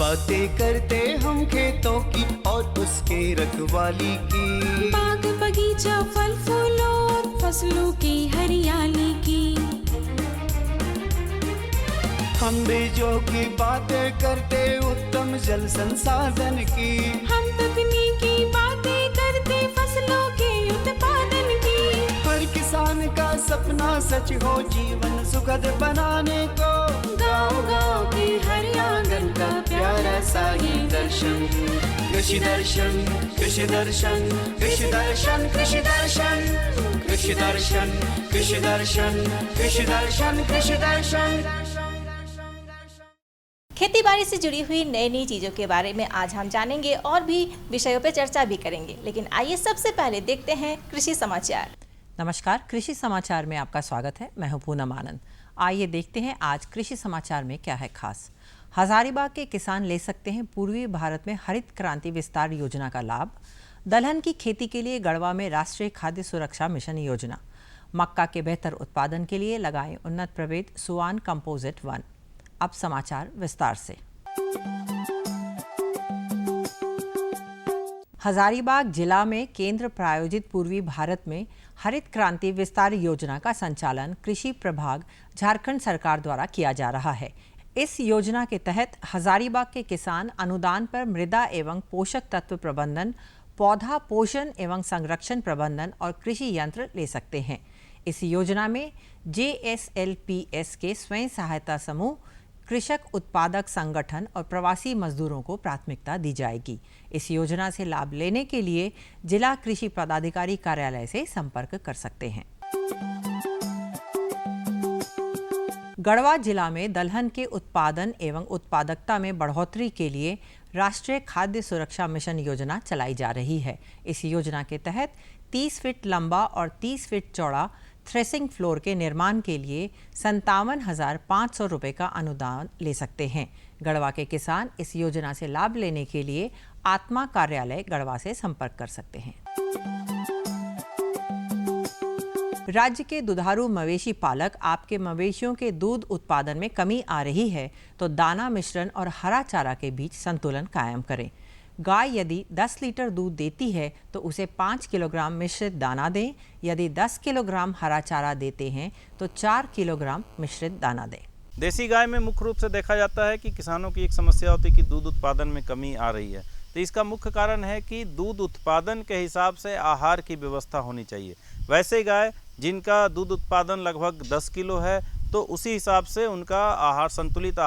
बातें करते हम खेतों की और उसके रखवाली की, बाग बगीचा फल फूलों और फसलों की हरियाली की। हम बीजों की बातें करते उत्तम जल संसाधन की, हम तकनीकी बातें करते फसलों के उत्पादन की। हर किसान का सपना सच हो जीवन सुखद बनाने को, गाँव-गाँव के हर आंगन का प्यारा सा ये दर्शन। कृषि दर्शन, कृषि दर्शन, कृषि दर्शन, कृषि दर्शन, कृषि दर्शन, कृषि दर्शन, कृषि दर्शन, कृषि दर्शन। खेती बाड़ी से जुड़ी हुई नई नई चीज़ों के बारे में आज हम जानेंगे और भी विषयों पर चर्चा भी करेंगे, लेकिन आइए सबसे पहले देखते हैं कृषि समाचार। नमस्कार, कृषि समाचार में आपका स्वागत है। मैं हूं पूनम आनंद। आइए देखते हैं आज कृषि समाचार में क्या है खास। हजारीबाग के किसान ले सकते हैं पूर्वी भारत में हरित क्रांति विस्तार योजना का लाभ। दलहन की खेती के लिए गढ़वा में राष्ट्रीय खाद्य सुरक्षा मिशन योजना। मक्का के बेहतर उत्पादन के लिए लगाएं उन्नत प्रभेद सुआन कंपोजिट 1। अब समाचार विस्तार से। हजारीबाग जिला में केंद्र प्रायोजित पूर्वी भारत में हरित क्रांति विस्तार योजना का संचालन कृषि प्रभाग झारखंड सरकार द्वारा किया जा रहा है। इस योजना के तहत हजारीबाग के किसान अनुदान पर मृदा एवं पोषक तत्व प्रबंधन, पौधा पोषण एवं संरक्षण प्रबंधन और कृषि यंत्र ले सकते हैं। इस योजना में JSLPS के स्वयं सहायता समूह, कृषक उत्पादक संगठन और प्रवासी मजदूरों को प्राथमिकता दी जाएगी। इस योजना से लाभ लेने के लिए जिला कृषि पदाधिकारी कार्यालय से संपर्क कर सकते हैं। गढ़वा जिला में दलहन के उत्पादन एवं उत्पादकता में बढ़ोतरी के लिए राष्ट्रीय खाद्य सुरक्षा मिशन योजना चलाई जा रही है। इस योजना के तहत 30 फीट लंबा और 30 फीट चौड़ा थ्रेसिंग फ्लोर के निर्माण के लिए 57,500 रुपये का अनुदान ले सकते हैं। गढ़वा के किसान इस योजना से लाभ लेने के लिए आत्मा कार्यालय गढ़वा से संपर्क कर सकते हैं। राज्य के दुधारू मवेशी पालक आपके मवेशियों के दूध उत्पादन में कमी आ रही है तो दाना मिश्रण और हरा चारा के बीच संतुलन कायम करें। गाय यदि 10 लीटर दूध देती है तो उसे 5 किलोग्राम मिश्रित दाना दें। यदि 10 किलोग्राम हरा चारा देते हैं तो 4 किलोग्राम मिश्रित दाना दें। देसी गाय में मुख्य रूप से देखा जाता है कि किसानों की एक समस्या होती है कि दूध उत्पादन में कमी आ रही है। तो इसका मुख्य कारण है कि दूध उत्पादन के हिसाब से आहार की व्यवस्था होनी चाहिए। वैसे गाय जिनका दूध उत्पादन लगभग 10 किलो है तो उसी हिसाब से उनका आहार संतुलित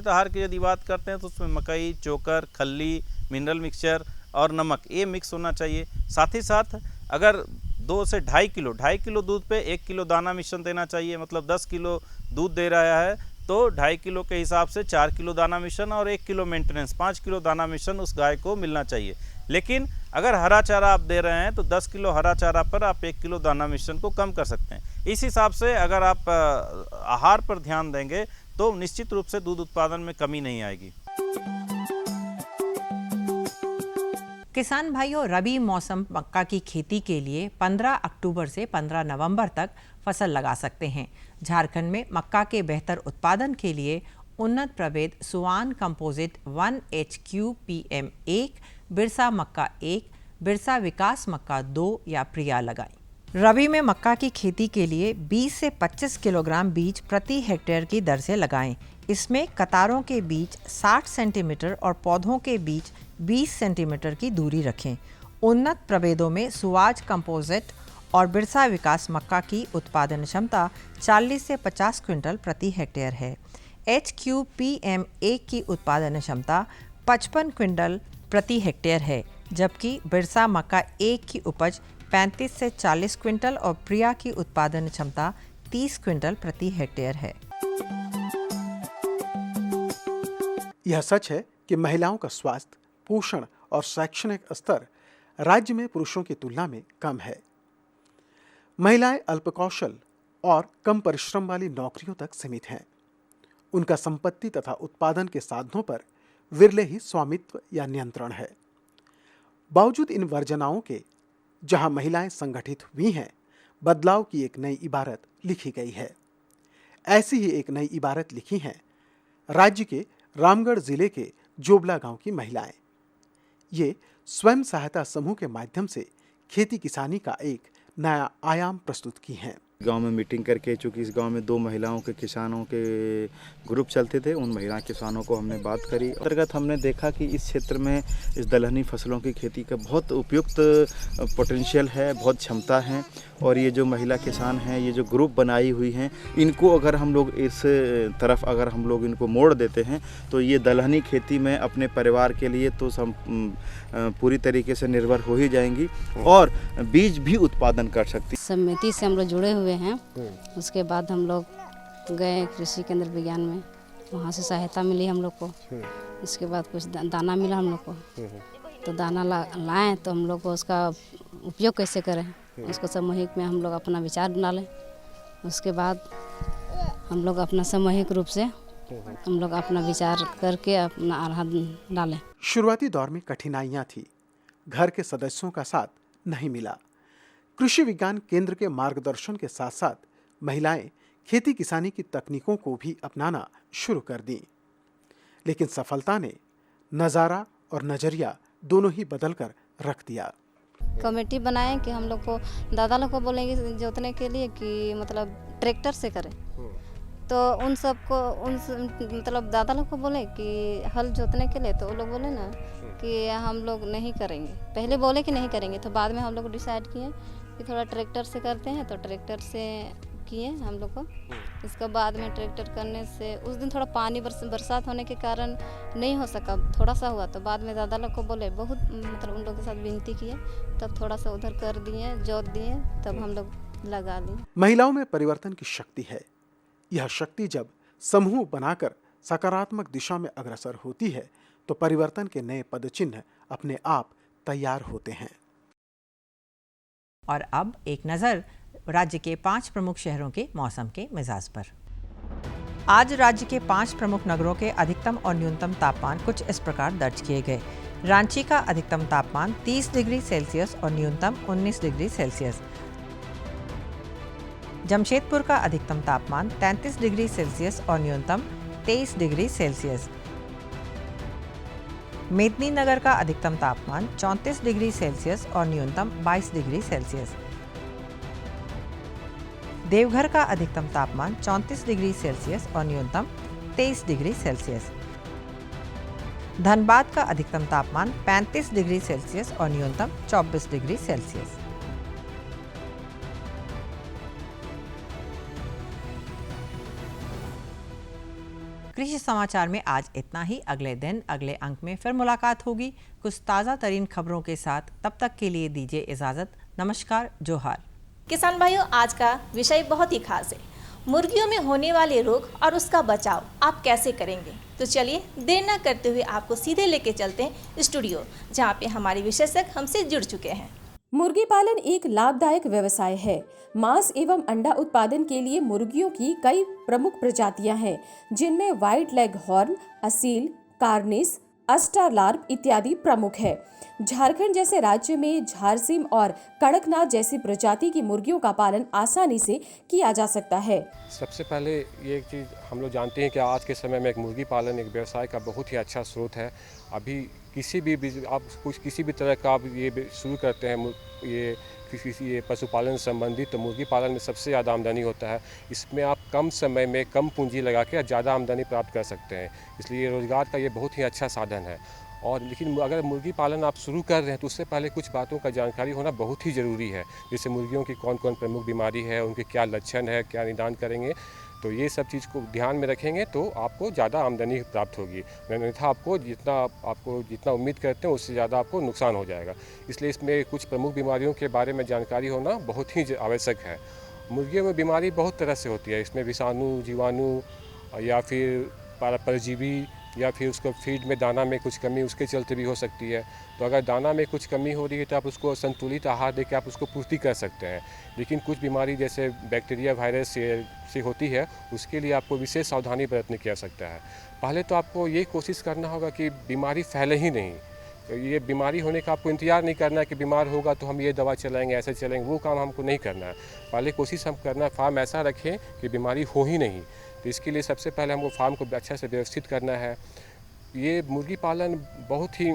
आहार की यदि बात करते हैं तो उसमें मकई, चोकर, खल्ली, मिनरल मिक्सचर और नमक ये मिक्स होना चाहिए। साथ ही साथ अगर 2 से 2.5 किलो दूध पे 1 किलो दाना मिश्रण देना चाहिए। मतलब 10 किलो दूध दे रहा है तो 2.5 किलो के हिसाब से 4 किलो दाना मिश्रण और 1 किलो मेंटेनेंस 5 किलो दाना मिश्रण उस गाय को मिलना चाहिए। लेकिन अगर हरा चारा आप दे रहे हैं तो 10 किलो हरा चारा पर आप 1 किलो दाना मिश्रण को कम कर सकते हैं। इस हिसाब से अगर आप आहार पर ध्यान देंगे तो निश्चित रूप से दूध उत्पादन में कमी नहीं आएगी। किसान भाइयों, रबी मौसम मक्का की खेती के लिए 15 अक्टूबर से 15 नवंबर तक फसल लगा सकते हैं। झारखंड में मक्का के बेहतर उत्पादन के लिए उन्नत प्रभेद सुआन कंपोजिट 1 HQPM 1, बिरसा मक्का 1, बिरसा विकास मक्का 2 या प्रिया लगाएं। रबी में मक्का की खेती के लिए 20 से 25 किलोग्राम बीज प्रति हेक्टेयर की दर से लगाएं। इसमें कतारों के बीच 60 सेंटीमीटर और पौधों के बीच 20 सेंटीमीटर की दूरी रखें। उन्नत प्रभेदों में सुआज कंपोजिट और बिरसा विकास मक्का की उत्पादन क्षमता 40 से 50 क्विंटल प्रति हेक्टेयर है। HQPM 1 की उत्पादन क्षमता 55 क्विंटल प्रति हेक्टेयर है, जबकि बिरसा मक्का 1 की उपज 35 से 40 क्विंटल और प्रिया की उत्पादन क्षमता 30 क्विंटल प्रति हेक्टेयर है। यह सच है कि महिलाओं का स्वास्थ्य, पोषण और शैक्षणिक स्तर राज्य में पुरुषों की तुलना में कम है। महिलाएं अल्पकौशल और कम परिश्रम वाली नौकरियों तक सीमित हैं। उनका संपत्ति तथा उत्पादन के साधनों पर विरले ही स्वामित्व या नियंत्रण है। बावजूद इन वर्जनाओं के जहां महिलाएं संगठित हुई हैं, बदलाव की एक नई इबारत लिखी गई है। ऐसी ही एक नई इबारत लिखी है राज्य के रामगढ़ जिले के जोबला गांव की महिलाएं। ये स्वयं सहायता समूह के माध्यम से खेती किसानी का एक नया आयाम प्रस्तुत की हैं। गांव में मीटिंग करके, चूँकि इस गांव में 2 महिलाओं के किसानों के ग्रुप चलते थे, उन महिला किसानों को हमने बात करी। अंतर्गत हमने देखा कि इस क्षेत्र में इस दलहनी फसलों की खेती का बहुत उपयुक्त पोटेंशियल है, बहुत क्षमता है। और ये जो महिला किसान हैं, ये जो ग्रुप बनाई हुई हैं, इनको अगर हम लोग इस तरफ अगर हम लोग इनको मोड़ देते हैं तो ये दलहनी खेती में अपने परिवार के लिए तो पूरी तरीके से निर्भर हो ही जाएंगी और बीज भी उत्पादन कर सकती। समिति से हम लोग जुड़े हुए हैं। उसके बाद हम लोग गए कृषि केंद्र विज्ञान में, वहाँ से सहायता मिली हम लोग को। इसके बाद कुछ दाना मिला हम लोग को, तो दाना लाएँ तो हम लोग को उसका उपयोग कैसे करें, उसको सामूहिक में हम लोग अपना विचार डालें। उसके बाद हम लोग अपना सामूहिक रूप से हम लोग अपना विचार करके अपना आहार डालें। शुरुआती दौर में कठिनाइयां थी, घर के सदस्यों का साथ नहीं मिला। कृषि विज्ञान केंद्र के मार्गदर्शन के साथ साथ महिलाएं खेती किसानी की तकनीकों को भी अपनाना शुरू कर दी, लेकिन सफलता ने नज़ारा और नजरिया दोनों ही बदल कर रख दिया। कमेटी बनाएं कि हम लोग को दादा लोग को बोलेंगे जोतने के लिए कि मतलब ट्रैक्टर से करें, तो उन सबको मतलब दादा लोग को बोले कि हल जोतने के लिए, तो वो लोग बोले ना कि हम लोग नहीं करेंगे। पहले बोले कि नहीं करेंगे, तो बाद में हम लोग डिसाइड किए कि थोड़ा ट्रैक्टर से करते हैं, तो ट्रैक्टर से किए हम लोग को। इसके बाद में ट्रैक्टर करने से उस दिन थोड़ा पानी बरसात होने के कारण नहीं हो सका, थोड़ा सा हुआ, तो बाद में दादा लोग को बोले, बहुत मतलब उन लोगों के साथ विनती किए, तब थोड़ा सा उधर कर दिए, जोत दिए, तब हम लोग लगा दिए। महिलाओं में परिवर्तन की शक्ति है। यह शक्ति जब समूह बनाकर सकारात्मक दिशा में अग्रसर होती है तो परिवर्तन के नए पदचिन्ह अपने आप तैयार होते हैं। और अब एक नज़र राज्य के 5 प्रमुख शहरों के मौसम के मिजाज पर। आज राज्य के 5 प्रमुख नगरों के अधिकतम और न्यूनतम तापमान कुछ इस प्रकार दर्ज किए गए। रांची का अधिकतम तापमान 30 डिग्री सेल्सियस और न्यूनतम 19 डिग्री सेल्सियस। जमशेदपुर का अधिकतम तापमान 33 डिग्री सेल्सियस और न्यूनतम 23 डिग्री सेल्सियस। मेदिनीनगर का अधिकतम तापमान 34 डिग्री सेल्सियस और न्यूनतम 22 डिग्री सेल्सियस। देवघर का अधिकतम तापमान 34 डिग्री सेल्सियस और न्यूनतम 23 डिग्री सेल्सियस। धनबाद का अधिकतम तापमान 35 डिग्री सेल्सियस और न्यूनतम 24 डिग्री सेल्सियस। कृषि समाचार में आज इतना ही। अगले दिन अगले अंक में फिर मुलाकात होगी कुछ ताज़ा तरीन खबरों के साथ। तब तक के लिए दीजिए इजाज़त। नमस्कार, जोहार। किसान भाइयों, आज का विषय बहुत ही खास है। मुर्गियों में होने वाले रोग और उसका बचाव आप कैसे करेंगे? तो चलिए देर न करते हुए आपको सीधे लेके चलते हैं स्टूडियो, जहाँ पे हमारे विशेषज्ञ हमसे जुड़ चुके हैं। मुर्गी पालन एक लाभदायक व्यवसाय है। मांस एवं अंडा उत्पादन के लिए मुर्गियों की कई प्रमुख प्रजातियां हैं, जिनमें white leg horn, Aseel, Cornish, Australorp इत्यादि प्रमुख है। झारखंड जैसे राज्य में झारसीम और कड़कनाथ जैसी प्रजाति की मुर्गियों का पालन आसानी से किया जा सकता है। सबसे पहले ये एक चीज़ हम लोग जानते हैं कि आज के समय में एक मुर्गी पालन एक व्यवसाय का बहुत ही अच्छा स्रोत है। अभी किसी भी तरह का आप ये शुरू करते हैं, ये पशुपालन संबंधी, तो मुर्गी पालन में सबसे ज़्यादा आमदनी होता है। इसमें आप कम समय में कम पूंजी लगा के ज़्यादा आमदनी प्राप्त कर सकते हैं, इसलिए रोज़गार का ये बहुत ही अच्छा साधन है। और लेकिन अगर मुर्गी पालन आप शुरू कर रहे हैं तो उससे पहले कुछ बातों का जानकारी होना बहुत ही ज़रूरी है। जैसे मुर्गियों की कौन कौन प्रमुख बीमारी है, उनके क्या लक्षण है, क्या निदान करेंगे, तो ये सब चीज़ को ध्यान में रखेंगे तो आपको ज़्यादा आमदनी प्राप्त होगी। अन्यथा आपको जितना उम्मीद करते हैं उससे ज़्यादा आपको नुकसान हो जाएगा। इसलिए इसमें कुछ प्रमुख बीमारियों के बारे में जानकारी होना बहुत ही आवश्यक है। मुर्गियों में बीमारी बहुत तरह से होती है। इसमें विषाणु, जीवाणु या फिर परजीवी या फिर उसको फीड में दाना में कुछ कमी उसके चलते भी हो सकती है। तो अगर दाना में कुछ कमी हो रही है तो आप उसको संतुलित आहार देकर आप उसको पूर्ति कर सकते हैं। लेकिन कुछ बीमारी जैसे बैक्टीरिया, वायरस से होती है, उसके लिए आपको विशेष सावधानी बरतने की आवश्यकता है। पहले तो आपको ये कोशिश करना होगा कि बीमारी फैले ही नहीं। तो ये बीमारी होने का आपको इंतजार नहीं करना है कि बीमार होगा तो हम ये दवा चलाएंगे, ऐसे चलेंगे, वो काम हमको नहीं करना है। पहले कोशिश हम करना, फार्म ऐसा रखें कि बीमारी हो ही नहीं। तो इसके लिए सबसे पहले हमको फार्म को अच्छा से व्यवस्थित करना है। ये मुर्गी पालन बहुत ही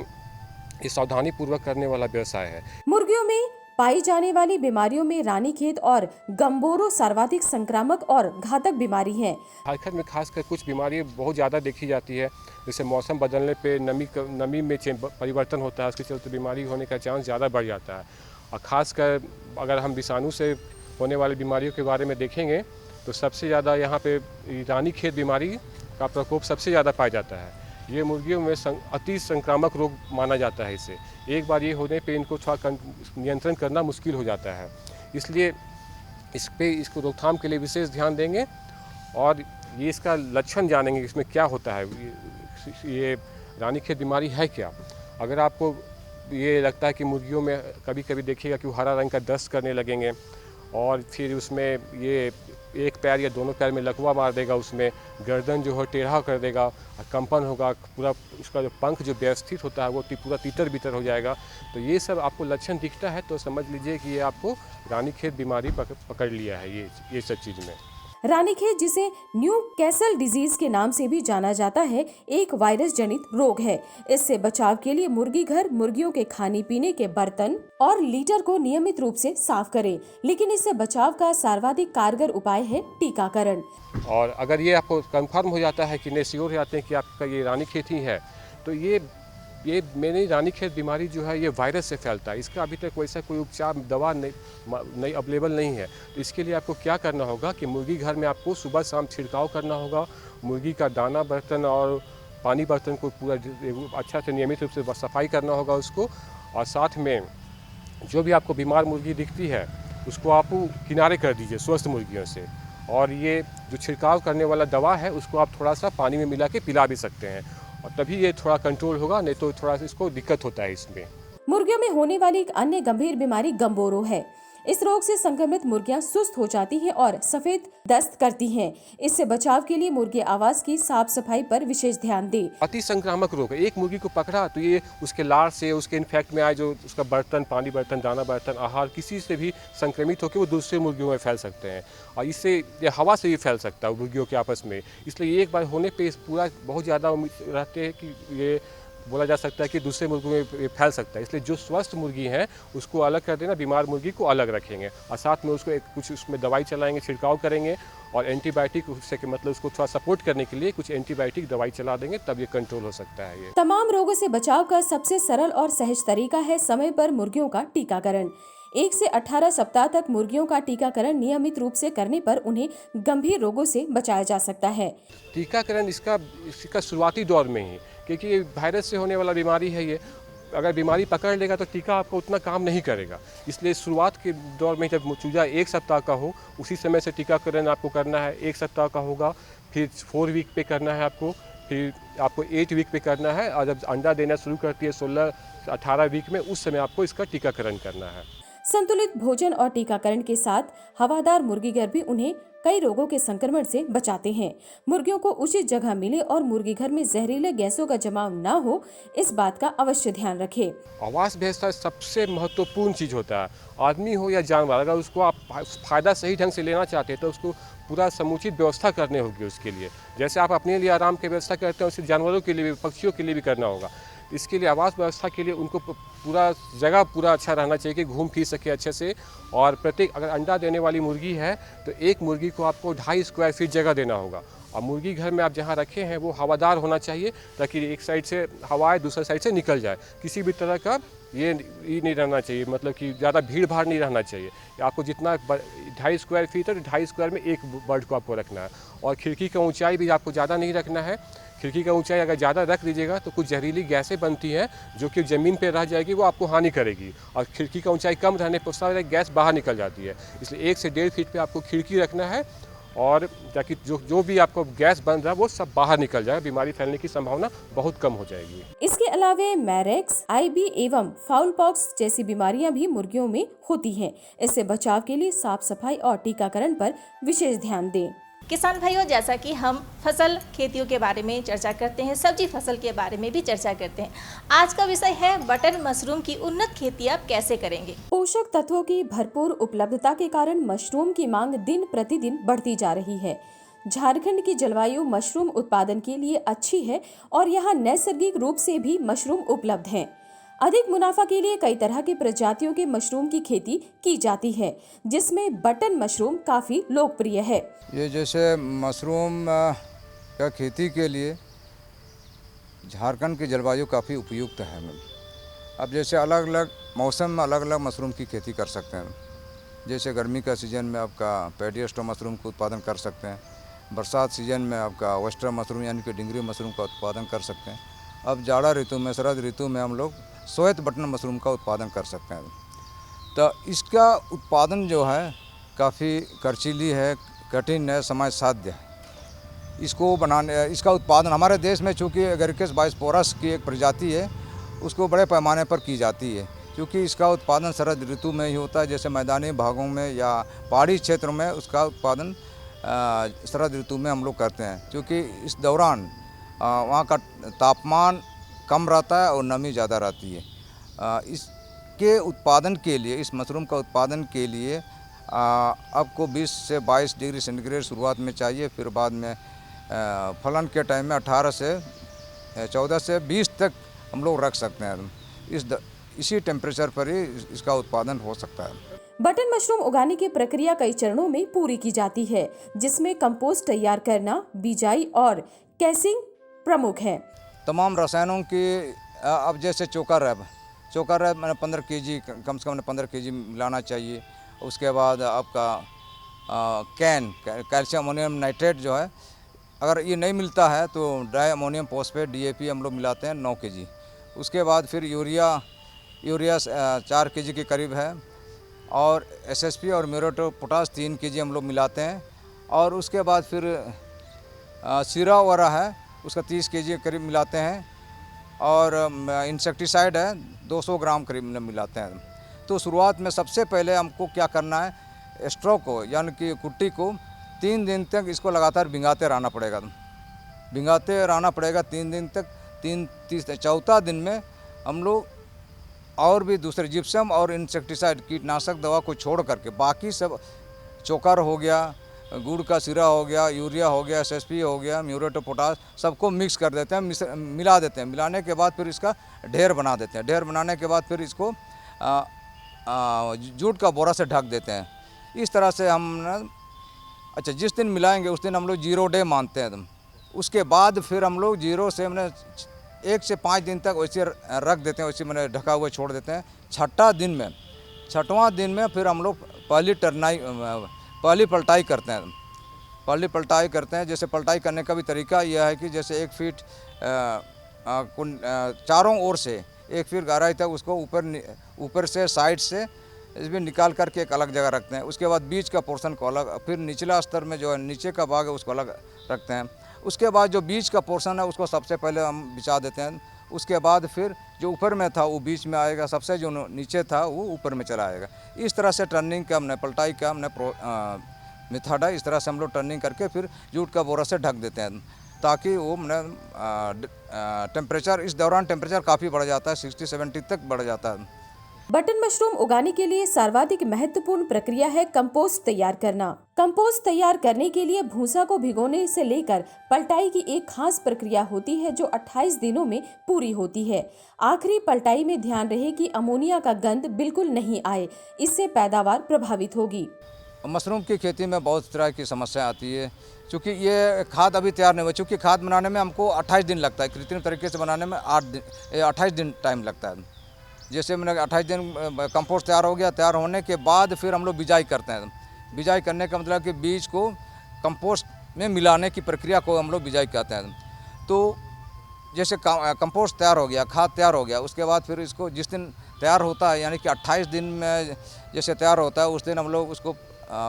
सावधानी पूर्वक करने वाला व्यवसाय है। मुर्गियों में पाई जाने वाली बीमारियों में रानीखेत और गम्बोरो सर्वाधिक संक्रामक और घातक बीमारी है। झारखंड में खासकर कुछ बीमारियां बहुत ज़्यादा देखी जाती है, जैसे मौसम बदलने पे नमी में परिवर्तन होता है, उसके चलते बीमारी होने का चांस ज़्यादा बढ़ जाता है। और ख़ासकर अगर हम विषाणु से होने वाली बीमारियों के बारे में देखेंगे तो सबसे ज़्यादा यहाँ पे रानीखेत बीमारी का प्रकोप सबसे ज़्यादा पाया जाता है। ये मुर्गियों में अति संक्रामक रोग माना जाता है। इसे एक बार ये होने पे इनको थोड़ा नियंत्रण करना मुश्किल हो जाता है, इसलिए इसको रोकथाम के लिए विशेष ध्यान देंगे और ये इसका लक्षण जानेंगे इसमें क्या होता है, ये रानीखेत बीमारी है क्या। अगर आपको ये लगता है कि मुर्गियों में कभी कभी देखिएगा कि वो हरा रंग का दस्त करने लगेंगे और फिर उसमें ये एक पैर या दोनों पैर में लकवा मार देगा, उसमें गर्दन जो है टेढ़ा कर देगा, कंपन होगा, पूरा उसका जो पंख जो व्यवस्थित होता है वो पूरा तीतर बितर हो जाएगा। तो ये सब आपको लक्षण दिखता है तो समझ लीजिए कि ये आपको रानीखेत बीमारी पकड़ लिया है। ये सब चीज़ में रानीखेत, जिसे न्यू कैसल डिजीज के नाम से भी जाना जाता है, एक वायरस जनित रोग है। इससे बचाव के लिए मुर्गी घर मुर्गियों के खाने पीने के बर्तन और लीटर को नियमित रूप से साफ करें। लेकिन इससे बचाव का सर्वाधिक कारगर उपाय है टीकाकरण। और अगर ये आपको कंफर्म हो जाता है कि श्योर हो जाते हैं कि आपका ये रानीखेत ही है, तो ये मेरी रानीखेत बीमारी जो है ये वायरस से फैलता है। इसका अभी तक वैसा कोई उपचार दवा नहीं अवेलेबल नहीं है। तो इसके लिए आपको क्या करना होगा कि मुर्गी घर में आपको सुबह शाम छिड़काव करना होगा। मुर्गी का दाना बर्तन और पानी बर्तन को पूरा अच्छा से नियमित रूप से सफाई करना होगा उसको। और साथ में जो भी आपको बीमार मुर्गी दिखती है उसको आप किनारे कर दीजिए स्वस्थ मुर्गियों से। और ये जो छिड़काव करने वाला दवा है उसको आप थोड़ा सा पानी में मिला के पिला भी सकते हैं और तभी ये थोड़ा कंट्रोल होगा, नहीं तो थोड़ा सा इसको दिक्कत होता है इसमें। मुर्गियों में होने वाली एक अन्य गंभीर बीमारी गम्बोरो है। इस रोग से संक्रमित मुर्गियां सुस्त हो जाती हैं और सफेद दस्त करती हैं। इससे बचाव के लिए मुर्गी आवास की साफ सफाई पर विशेष ध्यान दें। अति संक्रामक रोग है। एक मुर्गी को पकड़ा तो ये उसके लार से उसके इन्फेक्ट में आए जो उसका बर्तन, पानी बर्तन, दाना बर्तन, आहार किसी से भी संक्रमित होकर वो दूसरे मुर्गियों में फैल सकते हैं और इससे ये हवा से भी फैल सकता है मुर्गियों के आपस में। इसलिए एक बार होने पे पूरा बहुत ज़्यादा उम्मीद रहते हैं कि ये बोला जा सकता है कि दूसरे मुर्गियों में फैल सकता है। इसलिए जो स्वस्थ मुर्गी है उसको अलग कर देना, बीमार मुर्गी को अलग रखेंगे और साथ में उसको कुछ उसमें दवाई चलाएंगे, छिड़काव करेंगे और एंटीबायोटिक उससे मतलब उसको थोड़ा सपोर्ट करने के लिए कुछ एंटीबायोटिक दवाई चला देंगे, तब ये कंट्रोल हो सकता है। ये तमाम रोगों से बचाव का सबसे सरल और सहज तरीका है समय पर मुर्गियों का टीकाकरण। 1 से 18 सप्ताह तक मुर्गियों का टीकाकरण नियमित रूप से करने पर उन्हें गंभीर रोगों से बचाया जा सकता है। टीकाकरण इसका शुरुआती दौर में ही, क्योंकि ये वायरस से होने वाला बीमारी है, ये अगर बीमारी पकड़ लेगा तो टीका आपको उतना काम नहीं करेगा। इसलिए शुरुआत के दौर में जब चूजा 1 सप्ताह का हो उसी समय से टीकाकरण आपको करना है। 1 सप्ताह का होगा, फिर 4 वीक पे करना है आपको, फिर आपको 8 वीक पे करना है और जब अंडा देना शुरू करती है 16-18 वीक में, उस समय आपको इसका टीकाकरण करना है। संतुलित भोजन और टीकाकरण के साथ हवादार मुर्गी घर भी उन्हें कई रोगों के संक्रमण से बचाते हैं। मुर्गियों को उचित जगह मिले और मुर्गी घर में जहरीले गैसों का जमाव न हो, इस बात का अवश्य ध्यान रखें। आवास व्यवस्था सबसे महत्वपूर्ण चीज़ होता है। आदमी हो या जानवर, अगर उसको आप फ़ायदा सही ढंग से लेना चाहते हैं तो उसको पूरा समुचित व्यवस्था करनी होगी उसके लिए। जैसे आप अपने लिए आराम की व्यवस्था करते हैं, उसे जानवरों के लिए भी, पक्षियों के लिए भी करना होगा। इसके लिए आवास व्यवस्था के लिए उनको पूरा अच्छा रहना चाहिए कि घूम फिर सके अच्छे से। और प्रत्येक अगर अंडा देने वाली मुर्गी है तो एक मुर्गी को आपको 2.5 स्क्वायर फीट जगह देना होगा। और मुर्गी घर में आप जहाँ रखे हैं वो हवादार होना चाहिए ताकि एक साइड से हवा आए, दूसरे साइड से निकल जाए। किसी भी तरह का ये नहीं रहना चाहिए, मतलब कि ज़्यादा भीड़ भाड़ नहीं रहना चाहिए। आपको जितना 2.5 स्क्वायर फीट है तो 2.5 स्क्वायर में एक बर्ड को आपको रखना है। और खिड़की का ऊंचाई भी आपको ज़्यादा नहीं रखना है। खिड़की का ऊंचाई अगर ज़्यादा रख दीजिएगा तो कुछ जहरीली गैसें बनती हैं जो कि ज़मीन पे रह जाएगी, वो आपको हानि करेगी। और खिड़की का ऊंचाई कम रहने पर सारी गैस बाहर निकल जाती है। इसलिए 1 से 1.5 फीट पे आपको खिड़की रखना है और ताकि जो भी आपको गैस बन रहा है वो सब बाहर निकल जाए, बीमारी फैलने की संभावना बहुत कम हो जाएगी। इसके अलावा मैरेक्स, IB एवं फाउल पॉक्स जैसी बीमारियां भी मुर्गियों में होती हैं। इससे बचाव के लिए साफ सफाई और टीकाकरण पर विशेष ध्यान दें। किसान भाइयों, जैसा कि हम फसल खेतियों के बारे में चर्चा करते हैं, सब्जी फसल के बारे में भी चर्चा करते हैं, आज का विषय है बटन मशरूम की उन्नत खेती आप कैसे करेंगे। पोषक तत्वों की भरपूर उपलब्धता के कारण मशरूम की मांग दिन प्रतिदिन बढ़ती जा रही है। झारखंड की जलवायु मशरूम उत्पादन के लिए अच्छी है और यहाँ नैसर्गिक रूप से भी मशरूम उपलब्ध हैं। अधिक मुनाफा के लिए कई तरह की प्रजातियों के मशरूम की खेती की जाती है, जिसमें बटन मशरूम काफी लोकप्रिय है। ये जैसे मशरूम का खेती के लिए झारखंड की जलवायु काफ़ी उपयुक्त है मैम। अब जैसे अलग अलग मौसम में अलग अलग मशरूम की खेती कर सकते हैं। जैसे गर्मी का सीज़न में आपका पेडियस्टो मशरूम का उत्पादन कर सकते हैं, बरसात सीजन में आपका वेस्टर मशरूम यानी कि डिंगरी मशरूम का उत्पादन कर सकते हैं। अब जाड़ा ऋतु में, शरद ऋतु में हम लोग श्वेत बटन मशरूम का उत्पादन कर सकते हैं। तो इसका उत्पादन जो है काफ़ी खर्चीली है, कठिन है, समय साध्य है। इसको बनाने, इसका उत्पादन हमारे देश में चूँकि एगरिकस बाइस्पोरस की एक प्रजाति है, उसको बड़े पैमाने पर की जाती है, क्योंकि इसका उत्पादन शरद ऋतु में ही होता है। जैसे मैदानी भागों में या पहाड़ी क्षेत्रों में उसका उत्पादन शरद ऋतु में हम लोग करते हैं, क्योंकि इस दौरान वहाँ का तापमान कम रहता है और नमी ज़्यादा रहती है। इसके उत्पादन के लिए, इस मशरूम का उत्पादन के लिए आपको 20 से 22 डिग्री सेंटीग्रेड शुरुआत में चाहिए, फिर बाद में फलन के टाइम में 14 से 20 तक हम लोग रख सकते हैं। इसी टेम्परेचर पर ही इसका उत्पादन हो सकता है। बटन मशरूम उगाने की प्रक्रिया कई चरणों में पूरी की जाती है, जिसमें कंपोस्ट तैयार करना, बिजाई और कैसिंग प्रमुख है। तमाम रसायनों की अब जैसे चोकर रैब मैंने 15 केजी, कम से कम 15 केजी मिलाना चाहिए। उसके बाद आपका कैल्शियम अमोनियम नाइट्रेट जो है, अगर ये नहीं मिलता है तो डाई अमोनियम फॉस्फेट DAP हम लोग मिलाते हैं 9 केजी। उसके बाद फिर यूरिया 4 केजी के करीब है, और SSP और म्यूरेट ऑफ पोटाश 3 केजी हम लोग मिलाते हैं। और उसके बाद फिर सीरा वगैरह है, उसका 30 केजी के करीब मिलाते हैं। और इंसेक्टिसाइड है 200 ग्राम करीब मिलाते हैं। तो शुरुआत में सबसे पहले हमको क्या करना है, स्ट्रो को यानी कि कुट्टी को 3 दिन तक इसको लगातार भिंगाते रहना पड़ेगा। 3 दिन तक। चौथा दिन में हम लोग और भी दूसरे जिप्सम और इंसेक्टिसाइड कीटनाशक दवा को छोड़ करके बाकी सब चोकर हो गया, गुड़ का सिरा हो गया, यूरिया हो गया, SSP हो गया, म्यूरेट ऑफ पोटाश, सबको मिक्स कर देते हैं, मिला देते हैं। मिलाने के बाद फिर इसका ढेर बना देते हैं। ढेर बनाने के बाद फिर इसको जूट का बोरा से ढक देते हैं। इस तरह से हम जिस दिन मिलाएंगे उस दिन हम लोग 0 डे मानते हैं। उसके बाद फिर हम लोग 0 से 1 से 5 दिन तक वैसे रख देते हैं, वैसे ढका हुआ छोड़ देते हैं। 6वां दिन में फिर हम लोग पहली पलटाई करते हैं। जैसे पलटाई करने का भी तरीका यह है कि जैसे 1 फीट चारों ओर से 1 फीट गहराई तक उसको ऊपर से साइड से इसमें निकाल करके एक अलग जगह रखते हैं। उसके बाद बीच का पोर्शन को अलग, फिर निचला स्तर में जो है नीचे का भाग है उसको अलग रखते हैं। उसके बाद जो बीच का पोर्शन है उसको सबसे पहले हम बिछा देते हैं। उसके बाद फिर जो ऊपर में था वो बीच में आएगा, सबसे जो नीचे था वो ऊपर में चला आएगा। इस तरह से टर्निंग का हमने, पलटाई का हमने मेथड है। इस तरह से हम लोग टर्निंग करके फिर जूट का बोरा से ढक देते हैं, ताकि वो टेम्परेचर, इस दौरान टेम्परेचर काफ़ी बढ़ जाता है, 60-70 तक बढ़ जाता है। बटन मशरूम उगाने के लिए सर्वाधिक महत्वपूर्ण प्रक्रिया है कंपोस्ट तैयार करना। कंपोस्ट तैयार करने के लिए भूसा को भिगोने से लेकर पलटाई की एक खास प्रक्रिया होती है, जो 28 दिनों में पूरी होती है। आखिरी पलटाई में ध्यान रहे कि अमोनिया का गंध बिल्कुल नहीं आए, इससे पैदावार प्रभावित होगी। मशरूम की खेती में बहुत तरह की समस्या आती है, क्योंकि ये खाद अभी तैयार नहीं हुआ। चूँकि खाद बनाने में हमको 28 दिन लगता है, कृत्रिम तरीके से बनाने में 28 दिन टाइम लगता है। जैसे मैंने 28 दिन कंपोस्ट तैयार हो गया, तैयार होने के बाद फिर हम लोग बिजाई करते हैं। बिजाई करने का मतलब कि बीज को कंपोस्ट में मिलाने की प्रक्रिया को हम लोग बिजाई कहते हैं। तो जैसे कंपोस्ट तैयार हो गया, खाद तैयार हो गया, उसके बाद फिर इसको जिस दिन तैयार होता है, यानी कि 28 दिन में जैसे तैयार होता है, उस दिन हम लोग उसको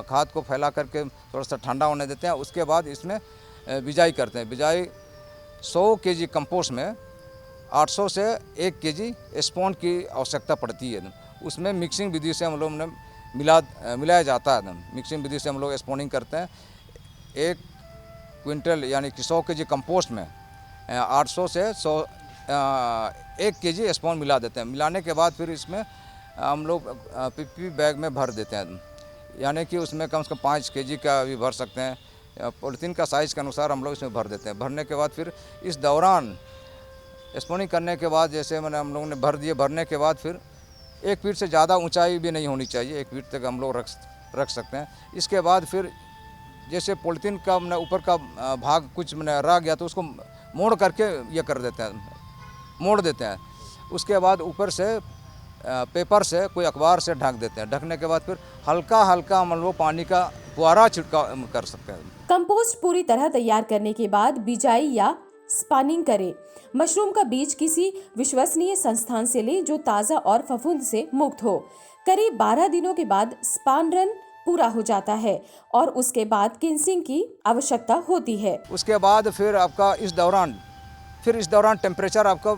खाद को फैला करके थोड़ा सा ठंडा होने देते हैं। उसके बाद इसमें बिजाई करते हैं। बिजाई 100 केजी कंपोस्ट में 800 से 1 केजी स्पोन की आवश्यकता पड़ती है। उसमें मिक्सिंग विधि से हम लोग ने मिलाया जाता है। मिक्सिंग विधि से हम लोग स्पोनिंग करते हैं। 1 क्विंटल यानी कि 100 केजी कंपोस्ट में 800 से 1 केजी स्पोन मिला देते हैं। मिलाने के बाद फिर इसमें हम लोग PP बैग में भर देते हैं, यानी कि उसमें कम से कम 5 केजी का भी भर सकते हैं, पॉलीथीन का साइज़ के अनुसार हम लोग इसमें भर देते हैं। भरने के बाद फिर इस दौरान स्पोनिंग करने के बाद जैसे मैंने हम लोगों ने भर दिए, भरने के बाद फिर 1 फीट से ज़्यादा ऊंचाई भी नहीं होनी चाहिए, 1 फीट तक हम लोग रख सकते हैं। इसके बाद फिर जैसे पॉलीथीन का मैंने ऊपर का भाग कुछ मैंने रह गया तो उसको मोड़ करके ये कर देते हैं, मोड़ देते हैं। उसके बाद ऊपर से पेपर से कोई अखबार से ढक देते हैं। ढकने के बाद फिर हल्का हल्का हम लोग पानी का फुहारा छिड़काव कर सकते हैं। कंपोस्ट पूरी तरह तैयार करने के बाद बिजाई या स्पानिंग करें। मशरूम का बीज किसी विश्वसनीय संस्थान से लें जो ताज़ा और फफूंद से मुक्त हो। करीब 12 दिनों के बाद स्पान रन पूरा हो जाता है और उसके बाद किन्सिंग की आवश्यकता होती है। उसके बाद फिर आपका इस दौरान टेम्परेचर आपका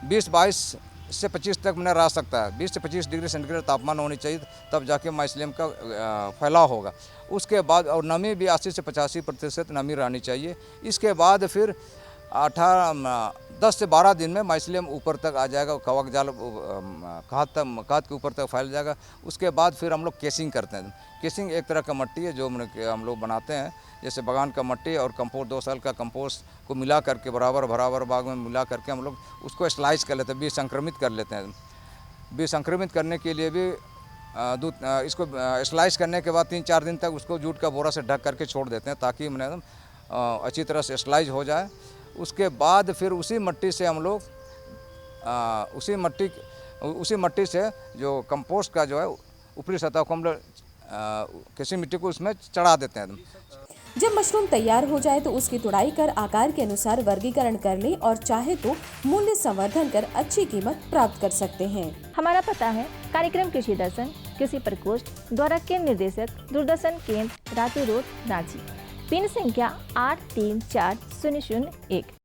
20-22 से 25 तक मैंने रह सकता है। 20 से 25 डिग्री सेंटीग्रेड तापमान होनी चाहिए, तब जाके माइसीलियम का फैलाव होगा। उसके बाद और नमी भी 80 से 85% नमी रहनी चाहिए। इसके बाद फिर 10 से 12 दिन में माइसीलियम ऊपर तक आ जाएगा, कवक जाल खाद के ऊपर तक फैल जाएगा। उसके बाद फिर हम लोग केसिंग करते हैं। केसिंग एक तरह का मट्टी है जो हम लोग बनाते हैं, जैसे बागान का मट्टी और कंपोस्ट 2 साल का कंपोस्ट को मिला करके बराबर बाग में मिला करके हम लोग उसको स्लाइस कर लेते हैं, बीज संक्रमित कर लेते हैं। बीज संक्रमित करने के लिए भी इसको स्लाइस करने के बाद 3-4 दिन तक उसको जूट का बोरा से ढक करके छोड़ देते हैं ताकि एकदम अच्छी तरह से स्लाइज हो जाए। उसके बाद फिर उसी मट्टी से हम लोग उसी मट्टी से जो कंपोस्ट का जो है ऊपरी सतह को हम लोग किसी मिट्टी को उसमें चढ़ा देते हैं। जब मशरूम तैयार हो जाए तो उसकी तुड़ाई कर आकार के अनुसार वर्गीकरण कर लें और चाहे तो मूल्य संवर्धन कर अच्छी कीमत प्राप्त कर सकते हैं। हमारा पता है कार्यक्रम कृषि दर्शन, कृषि प्रकोष्ठ, द्वारा केंद्र निदेशक, दूरदर्शन केंद्र, रातू रोड, रांची। पिन संख्या 834001।